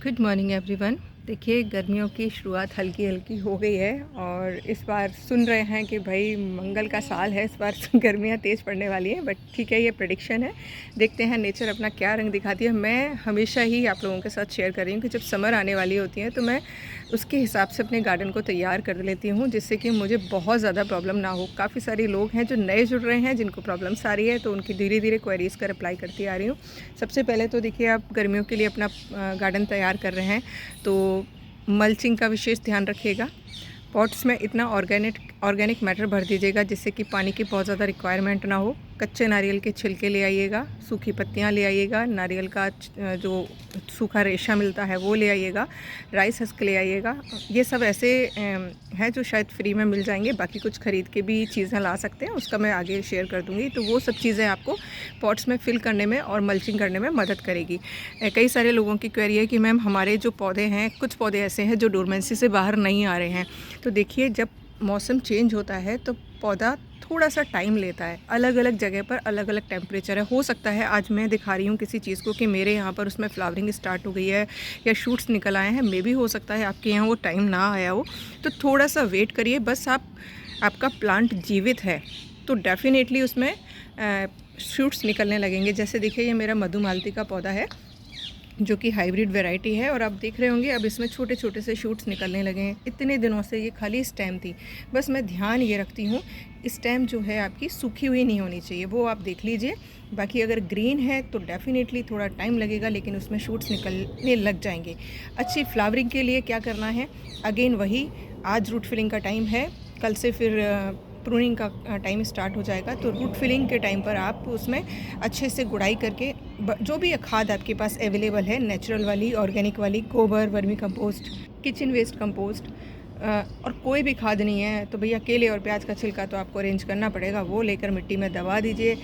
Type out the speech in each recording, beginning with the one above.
Good morning everyone. देखिए, गर्मियों की शुरुआत हल्की हल्की हो गई है और इस बार सुन रहे हैं कि भाई मंगल का साल है, इस बार गर्मियां तेज़ पड़ने वाली हैं। बट ठीक है, ये प्रेडिक्शन है, देखते हैं नेचर अपना क्या रंग दिखाती है। मैं हमेशा ही आप लोगों के साथ शेयर कर रही हूँ कि जब समर आने वाली होती है तो मैं उसके हिसाब से अपने गार्डन को तैयार कर लेती हूँ, जिससे कि मुझे बहुत ज़्यादा प्रॉब्लम ना हो। काफ़ी सारे लोग हैं जो नए जुड़ रहे हैं जिनको प्रॉब्लम्स आ रही है, तो उनकी धीरे धीरे क्वेरीज़ का रिप्लाई करती आ रही हूँ। सबसे पहले तो देखिए, आप गर्मियों के लिए अपना गार्डन तैयार कर रहे हैं तो मल्चिंग का विशेष ध्यान रखिएगा। पॉट्स में इतना ऑर्गेनिक मैटर भर दीजिएगा जिससे कि पानी की बहुत ज़्यादा रिक्वायरमेंट ना हो। कच्चे नारियल के छिलके ले आइएगा, सूखी पत्तियां ले आइएगा, नारियल का जो सूखा रेशा मिलता है वो ले आइएगा, राइस हस्क ले आइएगा। ये सब ऐसे हैं जो शायद फ्री में मिल जाएंगे, बाकी कुछ ख़रीद के भी चीज़ें ला सकते हैं, उसका मैं आगे शेयर कर दूँगी। तो वो सब चीज़ें आपको पॉट्स में फिल करने में और मल्चिंग करने में मदद करेगी। कई सारे लोगों की क्वेरी है कि मैम हमारे जो पौधे हैं, कुछ पौधे ऐसे हैं जो डोरमेंसी से बाहर नहीं आ रहे हैं। तो देखिए, जब मौसम चेंज होता है तो पौधा थोड़ा सा टाइम लेता है। अलग अलग जगह पर अलग अलग टेम्परेचर है। हो सकता है आज मैं दिखा रही हूँ किसी चीज़ को कि मेरे यहाँ पर उसमें फ्लावरिंग स्टार्ट हो गई है या शूट्स निकल आए हैं, मे भी हो सकता है आपके यहाँ वो टाइम ना आया हो। तो थोड़ा सा वेट करिए। बस आपका प्लांट जीवित है तो डेफिनेटली उसमें शूट्स निकलने लगेंगे। जैसे देखिए, ये मेरा मधुमालती का पौधा है जो कि हाइब्रिड वैरायटी है और आप देख रहे होंगे अब इसमें छोटे छोटे से शूट्स निकलने लगे हैं। इतने दिनों से ये खाली स्टेम थी। बस मैं ध्यान ये रखती हूँ, स्टेम जो है आपकी सूखी हुई नहीं होनी चाहिए, वो आप देख लीजिए। बाकी अगर ग्रीन है तो डेफिनेटली थोड़ा टाइम लगेगा, लेकिन उसमें शूट्स निकलने लग जाएंगे। अच्छी फ्लावरिंग के लिए क्या करना है, अगेन वही, आज रूट फिलिंग का टाइम है, कल से फिर प्रूनिंग का टाइम स्टार्ट हो जाएगा। तो रूट फिलिंग के टाइम पर आप उसमें अच्छे से गुड़ाई करके जो भी खाद आपके पास अवेलेबल है, नेचुरल वाली, ऑर्गेनिक वाली, गोबर, vermicompost, kitchen waste compost, और कोई भी खाद नहीं है तो भैया केले और प्याज का छिलका तो आपको अरेंज करना पड़ेगा, वो लेकर मिट्टी में दबा दीजिए।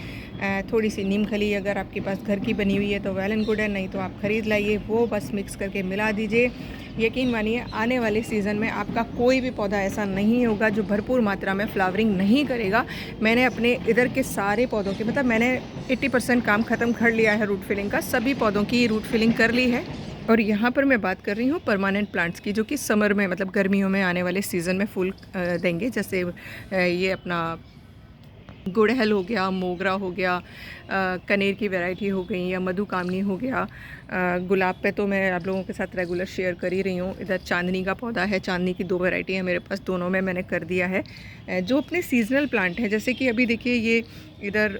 थोड़ी सी नीम खली अगर आपके पास घर की बनी हुई है तो वेल एंड गुड है, नहीं तो आप ख़रीद लाइए, वो बस मिक्स करके मिला दीजिए। यकीन मानिए, आने वाले सीज़न में आपका कोई भी पौधा ऐसा नहीं होगा जो भरपूर मात्रा में फ्लावरिंग नहीं करेगा। मैंने अपने इधर के सारे पौधों की, मतलब मैंने 80% काम ख़त्म कर लिया है रूट फिलिंग का, सभी पौधों की रूट फिलिंग कर ली है। और यहाँ पर मैं बात कर रही हूँ परमानेंट प्लांट्स की, जो कि समर में, मतलब गर्मियों में आने वाले सीज़न में फूल देंगे। जैसे ये अपना गुड़हल हो गया, मोगरा हो गया, कनेर की वैरायटी हो गई, या मधुकामनी हो गया। गुलाब पे तो मैं आप लोगों के साथ रेगुलर शेयर कर ही रही हूँ। इधर चांदनी का पौधा है, चांदनी की 2 वैरायटी है मेरे पास, दोनों में मैंने कर दिया है। जो अपने सीजनल प्लांट हैं, जैसे कि अभी देखिए ये इधर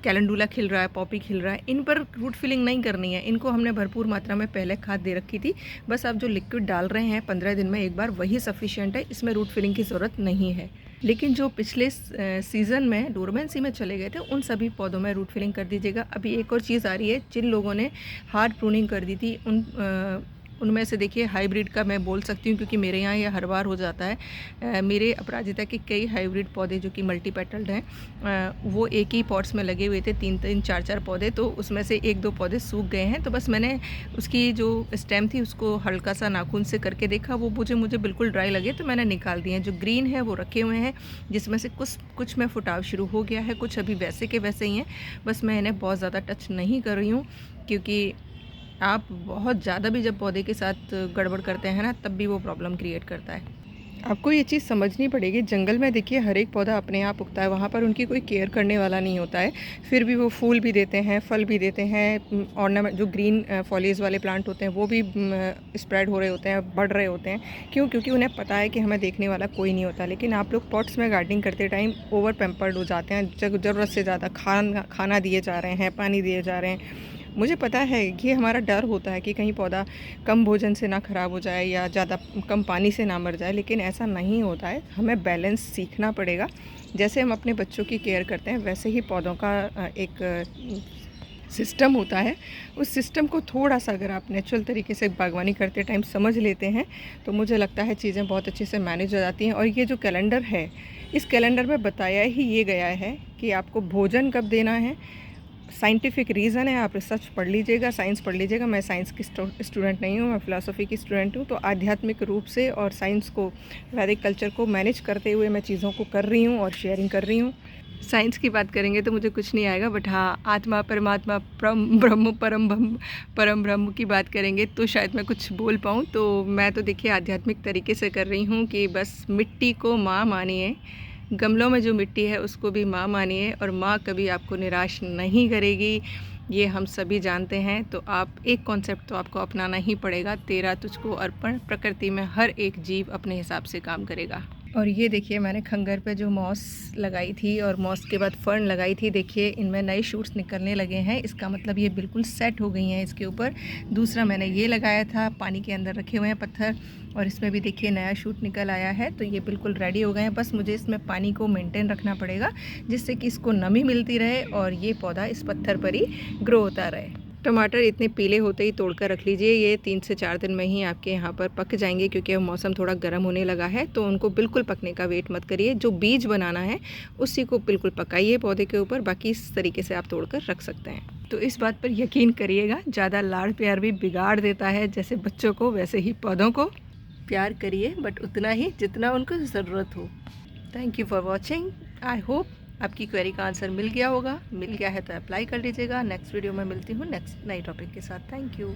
कैलेंडुला खिल रहा है, पॉपी खिल रहा है, इन पर रूट फिलिंग नहीं करनी है। इनको हमने भरपूर मात्रा में पहले खाद दे रखी थी। बस आप जो लिक्विड डाल रहे हैं 15 दिन में एक बार, वही सफिशिएंट है, इसमें रूट फिलिंग की ज़रूरत नहीं है। लेकिन जो पिछले सीज़न में डोरमेंसी में चले गए थे, उन सभी पौधों में रूट फिलिंग कर दीजिएगा। अभी एक और चीज़ आ रही है, जिन लोगों ने हार्ड प्रूनिंग कर दी थी उनमें से देखिए, हाइब्रिड का मैं बोल सकती हूँ क्योंकि मेरे यहाँ ये हर बार हो जाता है। मेरे अपराजिता के कई हाइब्रिड पौधे जो कि मल्टी पेटल्ड हैं, वो एक ही पॉट्स में लगे हुए थे, 3-3 4-4 पौधे, तो उसमें से 1-2 पौधे सूख गए हैं। तो बस मैंने उसकी जो स्टेम थी उसको हल्का सा नाखून से करके देखा, वो मुझे बिल्कुल ड्राई लगे, तो मैंने निकाल दिए हैं। जो ग्रीन है वो रखे हुए हैं, जिसमें से कुछ में फुटाव शुरू हो गया है, कुछ अभी वैसे के वैसे ही हैं। बस मैं इन्हें बहुत ज़्यादा टच नहीं कर रही हूँ, क्योंकि आप बहुत ज़्यादा भी जब पौधे के साथ गड़बड़ करते हैं ना, तब भी वो प्रॉब्लम क्रिएट करता है। आपको ये चीज़ समझनी पड़ेगी। जंगल में देखिए हर एक पौधा अपने आप उगता है, वहाँ पर उनकी कोई केयर करने वाला नहीं होता है, फिर भी वो फूल भी देते हैं, फल भी देते हैं। ऑर्नामेंट जो ग्रीन फॉलीज वाले प्लांट होते हैं वो भी स्प्रेड हो रहे होते हैं, बढ़ रहे होते हैं। क्यों? क्योंकि उन्हें पता है कि हमें देखने वाला कोई नहीं होता। लेकिन आप लोग पॉट्स में गार्डनिंग करते टाइम ओवर पैम्पर्ड हो जाते हैं, ज़रूरत से ज़्यादा खाना दिए जा रहे हैं, पानी दिए जा रहे हैं। मुझे पता है, ये हमारा डर होता है कि कहीं पौधा कम भोजन से ना ख़राब हो जाए या ज़्यादा कम पानी से ना मर जाए, लेकिन ऐसा नहीं होता है। हमें बैलेंस सीखना पड़ेगा। जैसे हम अपने बच्चों की केयर करते हैं, वैसे ही पौधों का एक सिस्टम होता है। उस सिस्टम को थोड़ा सा अगर आप नेचुरल तरीके से बागवानी करते टाइम समझ लेते हैं, तो मुझे लगता है चीज़ें बहुत अच्छे से मैनेज हो जाती हैं। और ये जो कैलेंडर है, इस कैलेंडर में बताया ही ये गया है कि आपको भोजन कब देना है। साइंटिफिक रीज़न है, आप रिसर्च पढ़ लीजिएगा, साइंस पढ़ लीजिएगा। मैं साइंस की स्टूडेंट नहीं हूँ, मैं फ़िलासफ़ी की स्टूडेंट हूँ। तो आध्यात्मिक रूप से और साइंस को, वैदिक कल्चर को मैनेज करते हुए मैं चीज़ों को कर रही हूँ और शेयरिंग कर रही हूँ। साइंस की बात करेंगे तो मुझे कुछ नहीं आएगा, बट हाँ आत्मा परमात्मा ब्रह्म परम ब्रह्म की बात करेंगे तो शायद मैं कुछ बोल पाऊँ। तो मैं तो देखिए आध्यात्मिक तरीके से कर रही हूँ कि बस मिट्टी को माँ मानिए, गमलों में जो मिट्टी है उसको भी माँ मानिए, और माँ कभी आपको निराश नहीं करेगी, ये हम सभी जानते हैं। तो आप एक कॉन्सेप्ट तो आपको अपनाना ही पड़ेगा, तेरा तुझको अर्पण। प्रकृति में हर एक जीव अपने हिसाब से काम करेगा। और ये देखिए मैंने खंगर पे जो मॉस लगाई थी और मॉस के बाद फर्न लगाई थी, देखिए इनमें नए शूट्स निकलने लगे हैं। इसका मतलब ये बिल्कुल सेट हो गई हैं इसके ऊपर। दूसरा मैंने ये लगाया था, पानी के अंदर रखे हुए हैं पत्थर, और इसमें भी देखिए नया शूट निकल आया है। तो ये बिल्कुल रेडी हो गए हैं। बस मुझे इसमें पानी को मेंटेन रखना पड़ेगा जिससे कि इसको नमी मिलती रहे और ये पौधा इस पत्थर पर ही ग्रो होता रहे। टमाटर इतने पीले होते ही तोड़कर रख लीजिए, ये 3 से 4 दिन में ही आपके यहाँ पर पक जाएंगे, क्योंकि मौसम थोड़ा गर्म होने लगा है। तो उनको बिल्कुल पकने का वेट मत करिए, जो बीज बनाना है उसी को बिल्कुल पकाइए पौधे के ऊपर, बाकी इस तरीके से आप तोड़कर रख सकते हैं। तो इस बात पर यकीन करिएगा, ज़्यादा लाड़ प्यार भी बिगाड़ देता है। जैसे बच्चों को वैसे ही पौधों को प्यार करिए, बट उतना ही जितना उनको ज़रूरत हो। Thank you for watching. I hope आपकी क्वेरी का आंसर मिल गया होगा। मिल गया है तो अप्लाई कर लीजिएगा। नेक्स्ट वीडियो में मिलती हूँ नेक्स्ट नई टॉपिक के साथ। Thank you.